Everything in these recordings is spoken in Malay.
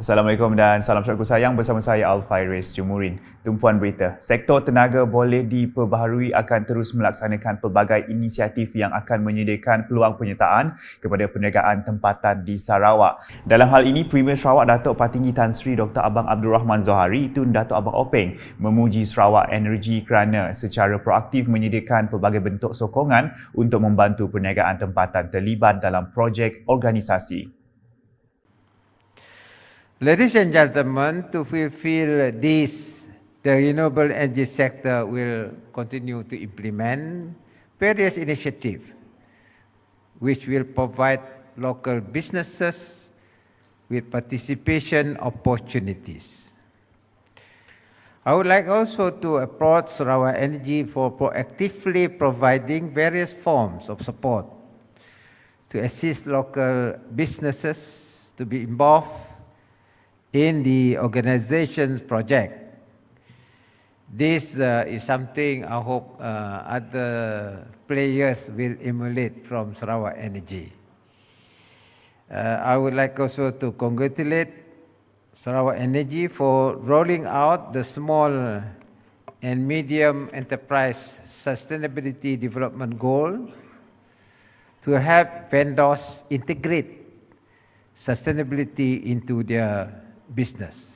Assalamualaikum dan salam syarikat sayang, bersama saya Al-Fairis Jumurin. Tumpuan berita, sektor tenaga boleh diperbaharui akan terus melaksanakan pelbagai inisiatif yang akan menyediakan peluang penyertaan kepada perniagaan tempatan di Sarawak. Dalam hal ini, Premier Sarawak Datuk Patinggi Tan Sri Dr. Abang Abdul Rahman Zohari Tun Datuk Abang Openg memuji Sarawak Energy kerana secara proaktif menyediakan pelbagai bentuk sokongan untuk membantu perniagaan tempatan terlibat dalam projek organisasi. Ladies and gentlemen, to fulfill this, the renewable energy sector will continue to implement various initiatives which will provide local businesses with participation opportunities. I would like also to applaud Sarawak Energy for proactively providing various forms of support to assist local businesses to be involved in the organization's project. This is something I hope other players will emulate from Sarawak Energy. I would like also to congratulate Sarawak Energy for rolling out the small and medium enterprise sustainability development goal to help vendors integrate sustainability into their business.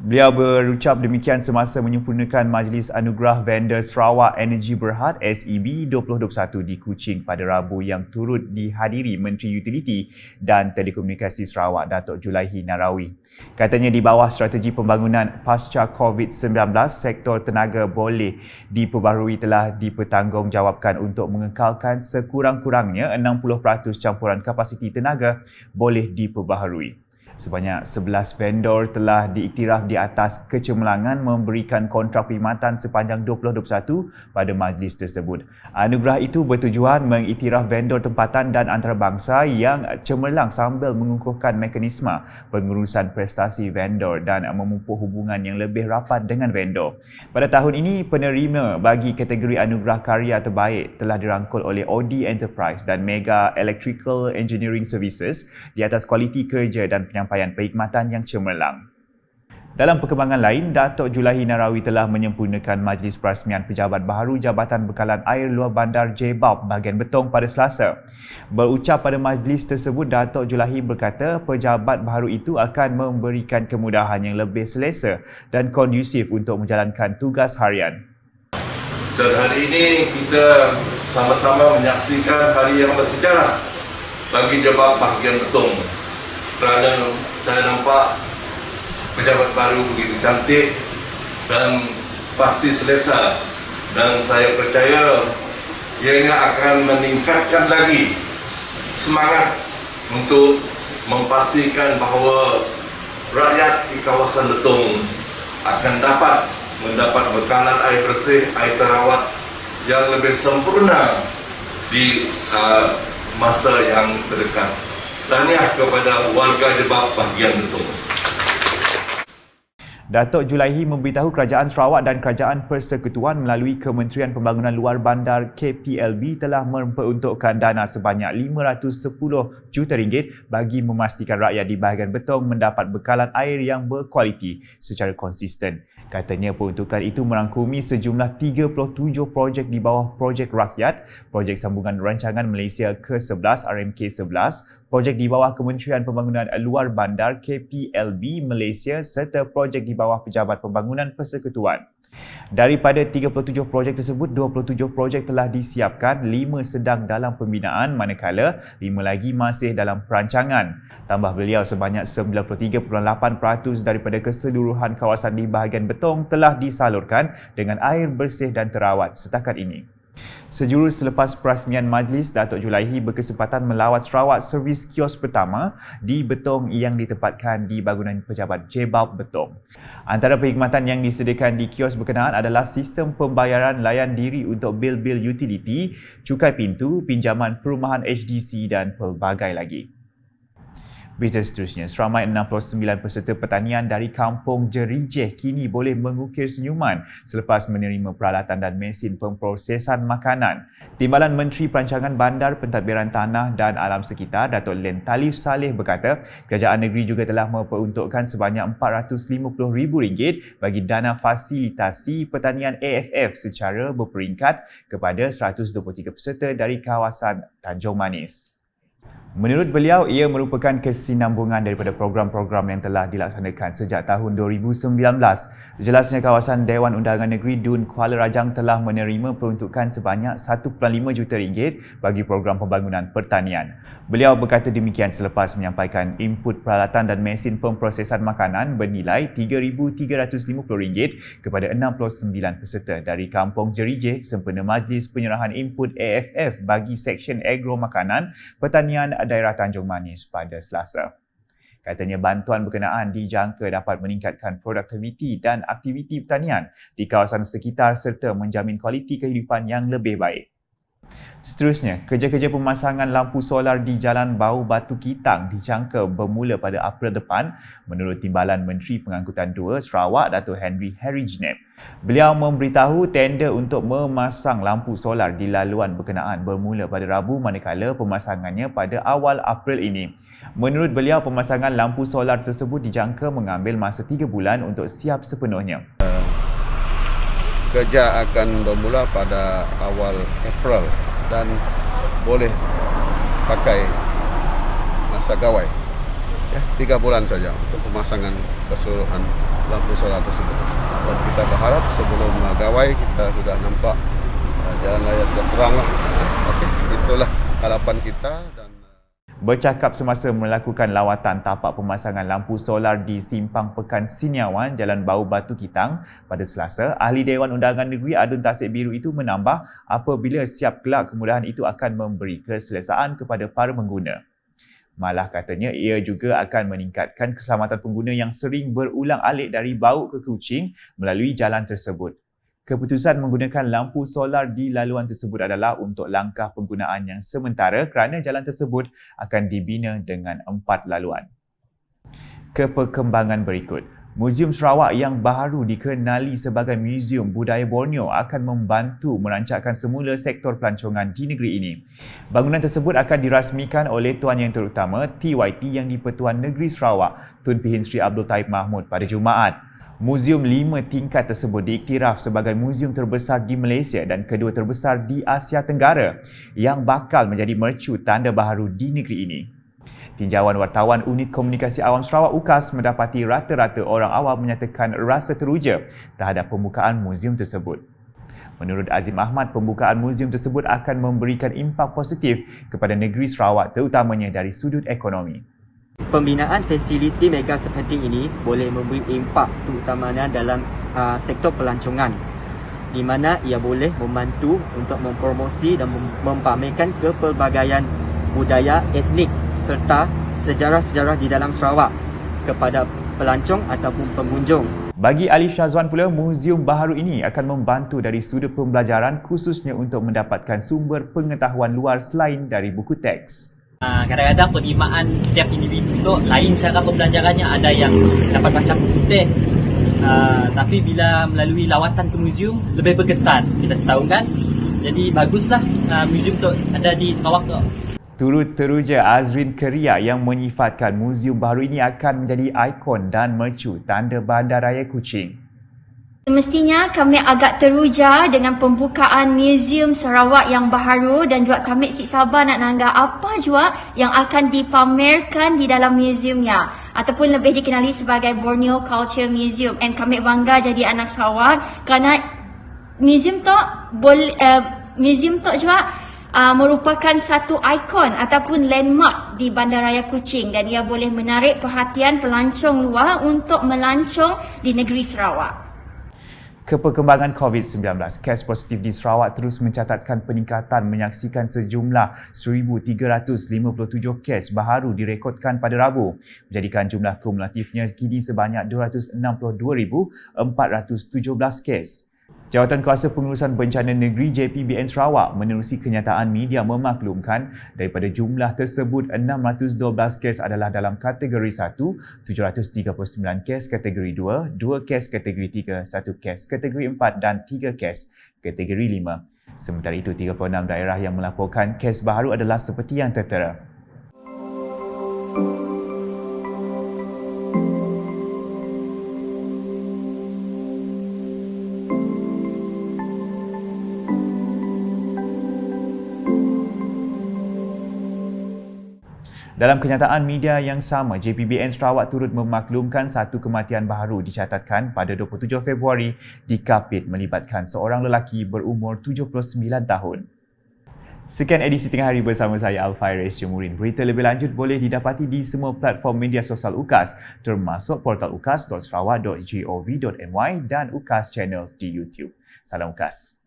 Beliau berucap demikian semasa menyempurnakan Majlis Anugerah Vendor Sarawak Energy Berhad SEB 2021 di Kuching pada Rabu yang turut dihadiri Menteri Utiliti dan Telekomunikasi Sarawak Datuk Julaihi Narawi. Katanya di bawah strategi pembangunan pasca COVID-19, sektor tenaga boleh diperbaharui telah dipertanggungjawabkan untuk mengekalkan sekurang-kurangnya 60% campuran kapasiti tenaga boleh diperbaharui. Sebanyak 11 vendor telah diiktiraf di atas kecemerlangan memberikan kontrak perkhidmatan sepanjang 2021 pada majlis tersebut. Anugerah itu bertujuan mengiktiraf vendor tempatan dan antarabangsa yang cemerlang sambil mengukuhkan mekanisme pengurusan prestasi vendor dan memupuk hubungan yang lebih rapat dengan vendor. Pada tahun ini, penerima bagi kategori anugerah karya terbaik telah dirangkul oleh OD Enterprise dan Mega Electrical Engineering Services di atas kualiti kerja dan penyampaian perkhidmatan yang cemerlang. Dalam perkembangan lain, Datuk Julaihi Narawi telah menyempurnakan Majlis Perasmian Pejabat Baharu Jabatan Bekalan Air Luar Bandar JBAP bahagian Betong pada Selasa. Berucap pada majlis tersebut, Datuk Julaihi berkata pejabat baharu itu akan memberikan kemudahan yang lebih selesa dan kondusif untuk menjalankan tugas harian. Dan hari ini kita sama-sama menyaksikan hari yang bersejarah bagi JBAP bahagian Betong. Kerana saya nampak pejabat baru begitu cantik dan pasti selesa, dan saya percaya ianya akan meningkatkan lagi semangat untuk memastikan bahawa rakyat di kawasan Betong akan dapat mendapat bekalan air bersih, air terawat yang lebih sempurna di masa yang terdekat. Tahniah kepada warga JBAP bahagian Betong. Datuk Julaihi memberitahu Kerajaan Sarawak dan Kerajaan Persekutuan melalui Kementerian Pembangunan Luar Bandar KPLB telah memperuntukkan dana sebanyak RM510 juta bagi memastikan rakyat di bahagian Betong mendapat bekalan air yang berkualiti secara konsisten. Katanya peruntukan itu merangkumi sejumlah 37 projek di bawah Projek Rakyat, Projek Sambungan Rancangan Malaysia ke-11 RMK-11, projek di bawah Kementerian Pembangunan Luar Bandar KPLB Malaysia serta projek di bawah Pejabat Pembangunan Persekutuan. Daripada 37 projek tersebut, 27 projek telah disiapkan, 5 sedang dalam pembinaan manakala 5 lagi masih dalam perancangan. Tambah beliau, sebanyak 93.8% daripada keseluruhan kawasan di bahagian Betong telah disalurkan dengan air bersih dan terawat setakat ini. Sejurus selepas perasmian majlis, Datuk Julaihi berkesempatan melawat Sarawak servis kios pertama di Betong yang ditempatkan di bangunan pejabat JBAP Betong. Antara perkhidmatan yang disediakan di kios berkenaan adalah sistem pembayaran layan diri untuk bil-bil utiliti, cukai pintu, pinjaman perumahan HDC dan pelbagai lagi. Berita seterusnya, seramai 69 peserta pertanian dari Kampung Jerijeh kini boleh mengukir senyuman selepas menerima peralatan dan mesin pemprosesan makanan. Timbalan Menteri Perancangan Bandar, Pentadbiran Tanah dan Alam Sekitar, Datuk Len Talif Saleh berkata, kerajaan negeri juga telah memperuntukkan sebanyak RM450,000 bagi dana fasilitasi pertanian AFF secara berperingkat kepada 123 peserta dari kawasan Tanjung Manis. Menurut beliau, ia merupakan kesinambungan daripada program-program yang telah dilaksanakan sejak tahun 2019. Jelasnya, kawasan Dewan Undangan Negeri Dun Kuala Rajang telah menerima peruntukan sebanyak RM1.5 juta bagi program pembangunan pertanian. Beliau berkata demikian selepas menyampaikan input peralatan dan mesin pemprosesan makanan bernilai RM3,350 kepada 69 peserta dari Kampung Jerijeh sempena Majlis Penyerahan Input AFF bagi Seksyen Agro Makanan Pertanian daerah Tanjung Manis pada Selasa. Katanya bantuan berkenaan dijangka dapat meningkatkan produktiviti dan aktiviti pertanian di kawasan sekitar serta menjamin kualiti kehidupan yang lebih baik. Seterusnya, kerja-kerja pemasangan lampu solar di Jalan Bau Batu Kitang dijangka bermula pada April depan menurut Timbalan Menteri Pengangkutan 2 Sarawak Datuk Henry Harry-Jineb. Beliau memberitahu tender untuk memasang lampu solar di laluan berkenaan bermula pada Rabu manakala pemasangannya pada awal April ini. Menurut beliau, pemasangan lampu solar tersebut dijangka mengambil masa 3 bulan untuk siap sepenuhnya. Kerja akan bermula pada awal April dan boleh pakai masa gawai. 3 bulan saja untuk pemasangan keseluruhan lampu solar tersebut. Dan kita berharap sebelum gawai kita sudah nampak jalan raya sudah terang lah. Okey, itulah harapan kita. Bercakap semasa melakukan lawatan tapak pemasangan lampu solar di Simpang Pekan Siniawan, Jalan Bau Batu Kitang pada Selasa, Ahli Dewan Undangan Negeri Adun Tasik Biru itu menambah apabila siap kelak kemudahan itu akan memberi keselesaan kepada para pengguna. Malah katanya ia juga akan meningkatkan keselamatan pengguna yang sering berulang-alik dari Bau ke Kuching melalui jalan tersebut. Keputusan menggunakan lampu solar di laluan tersebut adalah untuk langkah penggunaan yang sementara kerana jalan tersebut akan dibina dengan 4 laluan. Keperkembangan berikut. Muzium Sarawak yang baru dikenali sebagai Muzium Budaya Borneo akan membantu merancangkan semula sektor pelancongan di negeri ini. Bangunan tersebut akan dirasmikan oleh Tuan Yang Terutama TYT Yang di-Pertuan Negeri Sarawak, Tun Pihin Sri Abdul Taib Mahmud pada Jumaat. Muzium 5 tingkat tersebut diiktiraf sebagai muzium terbesar di Malaysia dan kedua terbesar di Asia Tenggara yang bakal menjadi mercu tanda baharu di negeri ini. Tinjauan wartawan Unit Komunikasi Awam Sarawak UKAS mendapati rata-rata orang awam menyatakan rasa teruja terhadap pembukaan muzium tersebut. Menurut Azim Ahmad, pembukaan muzium tersebut akan memberikan impak positif kepada negeri Sarawak terutamanya dari sudut ekonomi. Pembinaan fasiliti mega seperti ini boleh memberi impak terutamanya dalam sektor pelancongan di mana ia boleh membantu untuk mempromosi dan mempamerkan kepelbagaian budaya etnik serta sejarah-sejarah di dalam Sarawak kepada pelancong ataupun pengunjung. Bagi Alif Syazwan pula, muzium baharu ini akan membantu dari sudut pembelajaran khususnya untuk mendapatkan sumber pengetahuan luar selain dari buku teks. Kadang-kadang penerimaan setiap individu itu lain cara pembelajarannya, ada yang dapat baca buku teks tapi bila melalui lawatan ke muzium lebih berkesan, kita tahu kan. Jadi baguslah muzium tu ada di Sarawak tu. Turut teruja Azrin Keria yang menyifatkan muzium baharu ini akan menjadi ikon dan mercu tanda Bandaraya Kuching. Semestinya kami agak teruja dengan pembukaan Muzium Sarawak yang baharu dan juga kami si sabar nak nanggap apa juga yang akan dipamerkan di dalam muziumnya ataupun lebih dikenali sebagai Borneo Culture Museum. And kami bangga jadi anak Sarawak kerana muzium tu juga merupakan satu ikon ataupun landmark di Bandaraya Kuching dan ia boleh menarik perhatian pelancong luar untuk melancong di negeri Sarawak. Keperkembangan COVID-19, kes positif di Sarawak terus mencatatkan peningkatan menyaksikan sejumlah 1,357 kes baharu direkodkan pada Rabu, menjadikan jumlah kumulatifnya kini sebanyak 262,417 kes. Jawatankuasa Pengurusan Bencana Negeri JPBN Sarawak menerusi kenyataan media memaklumkan daripada jumlah tersebut 612 kes adalah dalam kategori 1, 739 kes kategori 2, 2 kes kategori 3, 1 kes kategori 4 dan 3 kes kategori 5. Sementara itu, 36 daerah yang melaporkan kes baharu adalah seperti yang tertera. Dalam kenyataan media yang sama, JPBN Sarawak turut memaklumkan satu kematian baharu dicatatkan pada 27 Februari di Kapit melibatkan seorang lelaki berumur 79 tahun. Sekian edisi Tengah Hari bersama saya Alfairez Jemurin. Berita lebih lanjut boleh didapati di semua platform media sosial UKAS termasuk portal ukas.sarawak.gov.my dan UKAS Channel di YouTube. Salam UKAS.